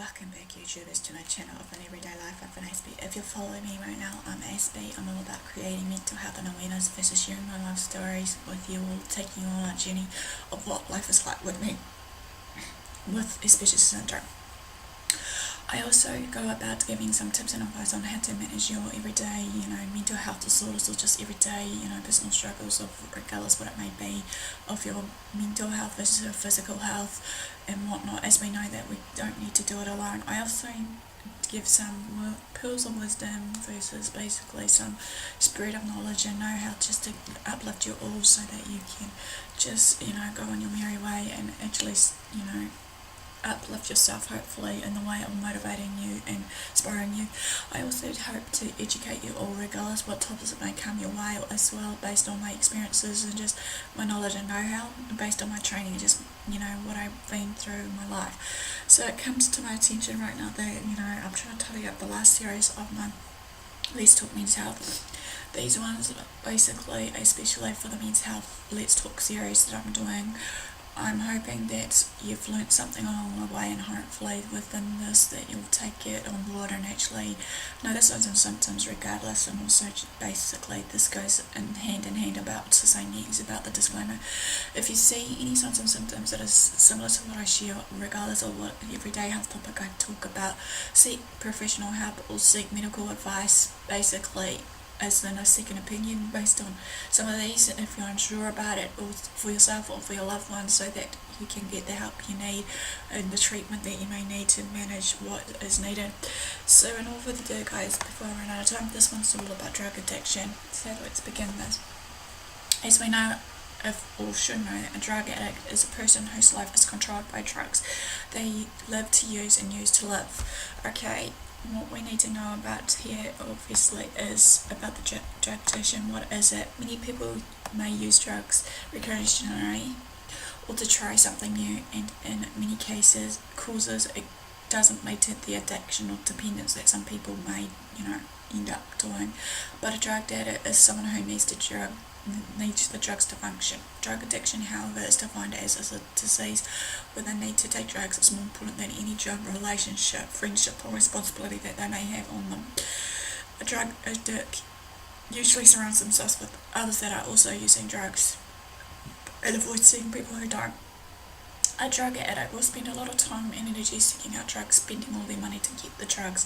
Welcome back, YouTubers, to my channel of an everyday life of an Aspie. If you're following me right now, I'm Aspie. I'm all about creating mental health and awareness versus sharing my life stories with you all, taking you on a journey of what life is like with me, with Asperger's syndrome. I also go about giving some tips and advice on how to manage your everyday, mental health disorders, or just everyday, personal struggles of regardless what it may be, of your mental health versus your physical health and whatnot, as we know that we don't need to do it alone. I also give some pearls of wisdom versus basically some spread of knowledge and know-how just to uplift you all so that you can just, go on your merry way and actually, uplift yourself, hopefully, in the way of motivating you and inspiring you. I also hope to educate you all, regardless what topics it may come your way, as well, based on my experiences and just my knowledge and know-how, based on my training and just, what I've been through in my life. So it comes to my attention right now that, I'm trying to tidy up the last series of my Let's Talk Men's Health. These ones, basically, especially for the Men's Health Let's Talk series that I'm doing, I'm hoping that you've learnt something along the way, and hopefully within this that you'll take it on board and actually know the signs and symptoms regardless. And also basically this goes in hand about the same things about the disclaimer. If you see any signs and symptoms that is similar to what I share, regardless of what everyday health topic I talk about, seek professional help or seek medical advice, basically as in a second opinion based on some of these, if you're unsure about it, or for yourself or for your loved ones, so that you can get the help you need and the treatment that you may need to manage what is needed. So in all further ado, guys, before I run out of time, this one's all about drug addiction. So let's begin this. As we know, or should know, a drug addict is a person whose life is controlled by drugs. They live to use and use to live. Okay, what we need to know about here obviously is about the drug addiction. What is it? Many people may use drugs recreationally or to try something new, and in many cases causes it doesn't lead to the addiction or dependence that some people may end up doing. But a drug addict is someone who needs the drugs to function. Drug addiction, however, is defined as a disease where the need to take drugs is more important than any job, relationship, friendship or responsibility that they may have on them. A drug addict usually surrounds themselves with others that are also using drugs and avoids seeing people who don't. A drug addict will spend a lot of time and energy seeking out drugs, spending all their money to get the drugs,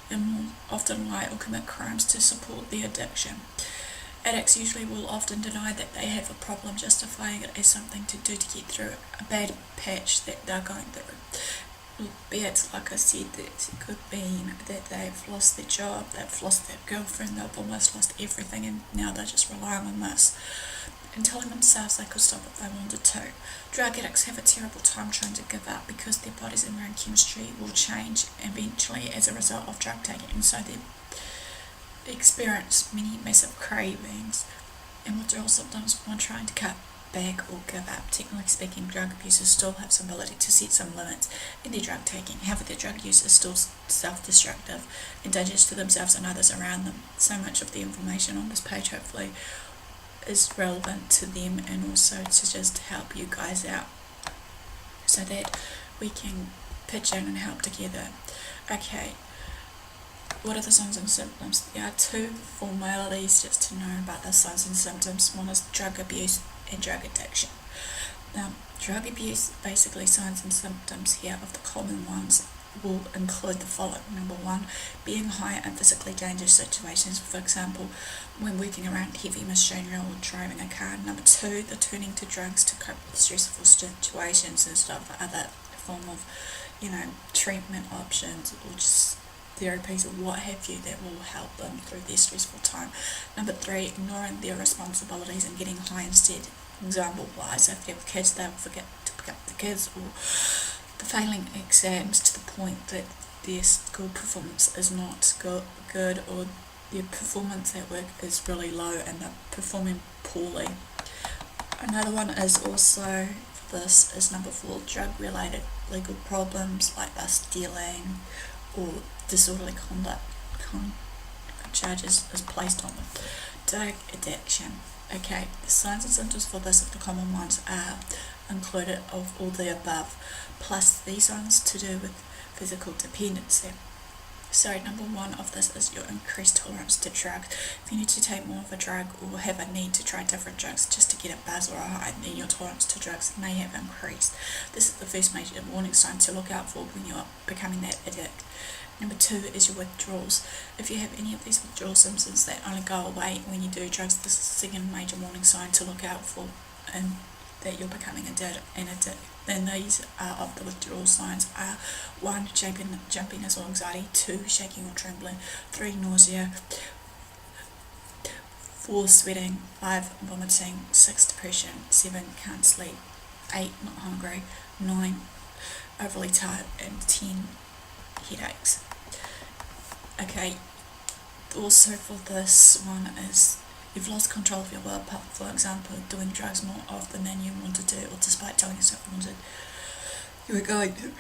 and will often lie or commit crimes to support the addiction. Addicts usually will often deny that they have a problem, justifying it as something to do to get through a bad patch that they're going through. Be it, like I said, that it could be that they've lost their job, they've lost their girlfriend, they've almost lost everything, and now they're just relying on this and telling themselves they could stop if they wanted to. Drug addicts have a terrible time trying to give up because their bodies and brain chemistry will change eventually as a result of drug taking, and so they experience many massive cravings and withdrawal symptoms when trying to cut back or give up. Technically speaking, drug abusers still have some ability to set some limits in their drug taking. However, their drug use is still self-destructive and dangerous to themselves and others around them. So much of the information on this page hopefully is relevant to them, and also to just help you guys out so that we can pitch in and help together. Okay, what are the signs and symptoms? There are two formalities just to know about the signs and symptoms. One is drug abuse and drug addiction. Now, drug abuse, basically signs and symptoms here of the common ones will include the following. Number one, being high in physically dangerous situations, for example, when working around heavy machinery or driving a car. Number two, the turning to drugs to cope with stressful situations and stuff, other form of, treatment options or just therapies or what have you that will help them through their stressful time. Number three, ignoring their responsibilities and getting high instead. Example wise, if they have kids, they'll forget to pick up the kids, or the failing exams to the point that their school performance is not good, or their performance at work is really low and they're performing poorly. Another one is also, this is number four, drug related legal problems like stealing or disorderly conduct charges is placed on them. Drug addiction. Okay, the signs and symptoms for this of the common ones are included of all the above, plus these ones to do with physical dependency. So number one of this is your increased tolerance to drugs. If you need to take more of a drug or have a need to try different drugs just to get a buzz or a high, then your tolerance to drugs may have increased. This is the first major warning sign to look out for when you're becoming that addict. Number two is your withdrawals. If you have any of these withdrawal symptoms that only go away when you do drugs, this is the second major warning sign to look out for, and that you're becoming an addict. Then these of the withdrawal signs are 1. Jumpiness or anxiety, 2. Shaking or trembling, 3. Nausea, 4. Sweating, 5. Vomiting, 6. Depression, 7. Can't sleep, 8. Not hungry, 9. Overly tired, and 10. Headaches. Okay, also for this one is you've lost control of your will, for example, doing drugs more often than you want to do, or despite telling yourself you were going to.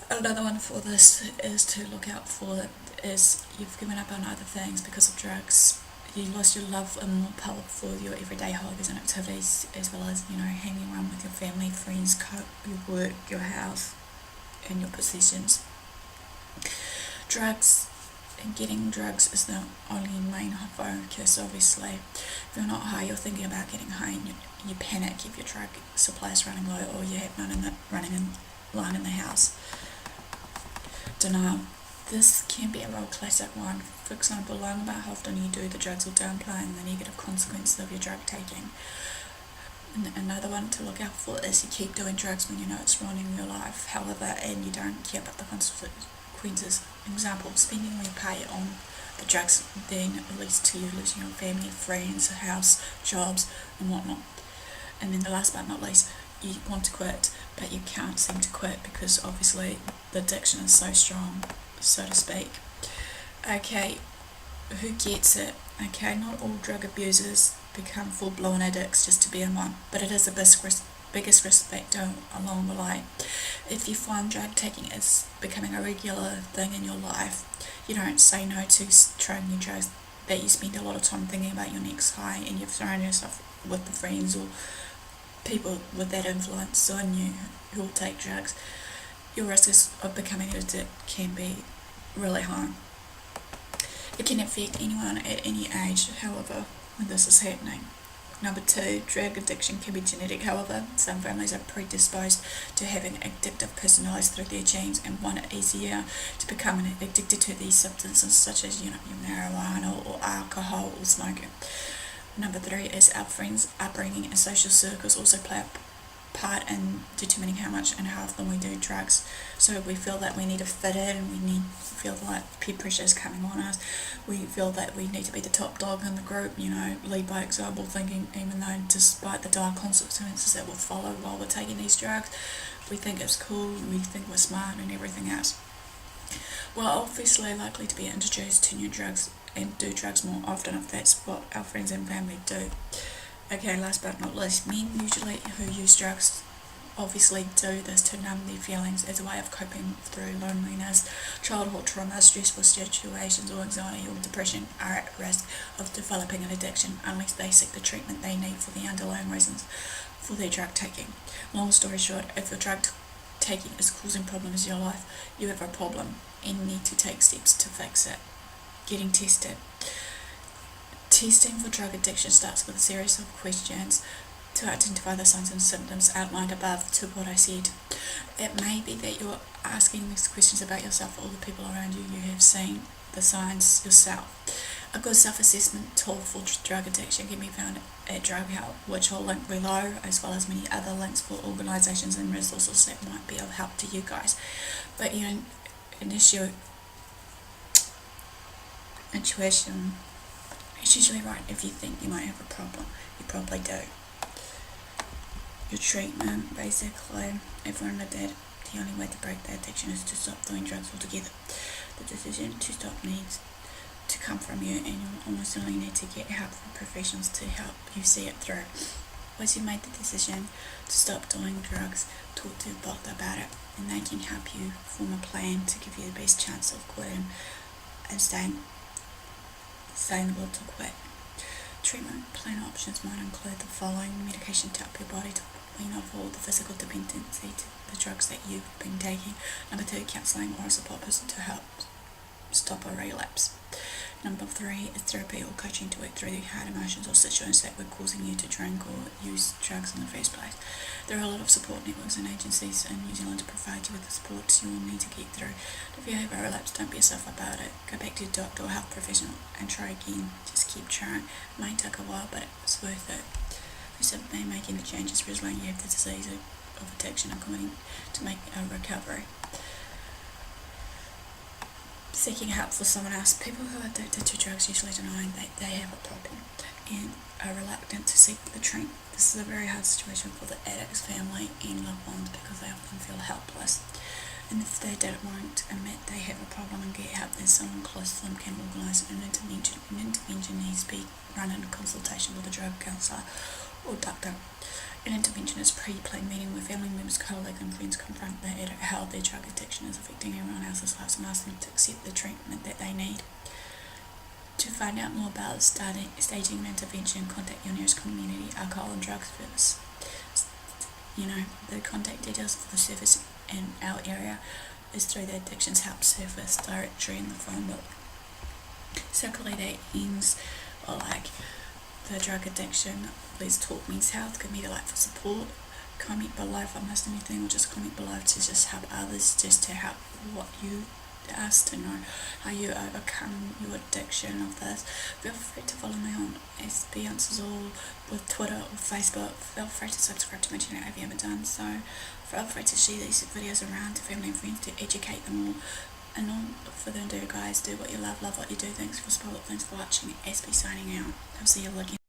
Another one for this is to look out for is you've given up on other things because of drugs. You lost your love and more power for your everyday hobbies and activities, as well as, hanging around with your family, friends, your work, your house, and your possessions. Drugs and getting drugs is the only main focus, obviously. If you're not high, you're thinking about getting high, and you panic if your drug supply is running low or you have none running in line in the house. Denial. This can be a real classic one. For example, lying about how often you do the drugs or downplaying the negative consequences of your drug taking. And another one to look out for is you keep doing drugs when you know it's ruining your life, however, and you don't care about the consequences. Example, spending all your pay on the drugs then it leads to you losing your family, friends, house, jobs, and whatnot. And then the last but not least, you want to quit, but you can't seem to quit because obviously the addiction is so strong, so to speak. Okay, who gets it? Okay, not all drug abusers become full-blown addicts just to be in one, but it is the biggest risk factor along the line. If you find drug taking is becoming a regular thing in your life, you don't say no to trying new drugs, that you spend a lot of time thinking about your next high, and you've thrown yourself with the friends or people with that influence on you who will take drugs, your risk of becoming an addict can be really high. It can affect anyone at any age, however, when this is happening. Number 2, drug addiction can be genetic. However, some families are predisposed to having addictive personalities through their genes and find it easier to become addicted to these substances such as your marijuana or alcohol or smoking. Number 3 is our friends' upbringing and social circles also play a part in determining how much and how often we do drugs. So we feel that we need to fit in, feel like peer pressure is coming on us, we feel that we need to be the top dog in the group, lead by example, thinking even though despite the dire consequences that will follow while we're taking these drugs, we think it's cool, we think we're smart and everything else. We're obviously likely to be introduced to new drugs and do drugs more often if that's what our friends and family do. Okay, last but not least, men usually who use drugs obviously do this to numb their feelings as a way of coping through loneliness, childhood trauma, stressful situations, or anxiety or depression are at risk of developing an addiction unless they seek the treatment they need for the underlying reasons for their drug taking. Long story short, if your drug taking is causing problems in your life, you have a problem and need to take steps to fix it. Getting tested. Testing for drug addiction starts with a series of questions to identify the signs and symptoms outlined above to what I said. It may be that you're asking these questions about yourself or the people around you. You have seen the signs yourself. A good self-assessment tool for drug addiction can be found at Drug Help, which I'll link below, as well as many other links for organisations and resources that might be of help to you guys. But intuition is usually right. If you think you might have a problem, you probably do. Your treatment, basically, if you're in a debt, the only way to break the addiction is to stop doing drugs altogether. The decision to stop needs to come from you, and you almost only need to get help from professionals to help you see it through. Once you made the decision to stop doing drugs, talk to your doctor about it, and they can help you form a plan to give you the best chance of quitting and staying able to quit. Treatment plan options might include the following: medication to help your body to wean off all the physical dependency the drugs that you've been taking. Number 2, counselling or a support person to help stop a relapse. Number 3 is therapy or coaching to work through the hard emotions or situations that were causing you to drink or use drugs in the first place. There are a lot of support networks and agencies in New Zealand to provide you with the support you will need to get through. If you have a relapse, don't be yourself about it. Go back to your doctor or health professional and try again. Just keep trying. It may take a while, but it's worth it. If you simply making the changes for as long as you have the disease of addiction and committing to make a recovery. Seeking help for someone else. People who are addicted to drugs usually deny that they have a problem and are reluctant to seek the treatment. This is a very hard situation for the addict's family and loved ones because they often feel helpless. And if they won't admit they have a problem and get help, then someone close to them can organise an intervention. An intervention needs to be run in consultation with a drug counsellor or doctor. An intervention is a pre-planned meeting where family members, colleagues and friends confront the addict how their drug addiction is affecting everyone else's lives and ask them to accept the treatment that they need. To find out more about staging an intervention, contact your nearest community alcohol and drugs service. The contact details for the service in our area is through the Addictions Help Service directory in the phone book. Circulate that ends or the drug addiction. Please talk men's health. Give me the for support. Comment below if I missed anything, or just comment below to just help others, just to help what you asked to know how you overcome your addiction of this. Feel free to follow me on AspieAnswersAll with Twitter or Facebook. Feel free to subscribe to my channel if you haven't done so. Feel free to share these videos around to family and friends to educate them all. And all further ado, guys, do what you love what you do. Thanks for support, thanks for watching. Aspie signing out. I'll see you again.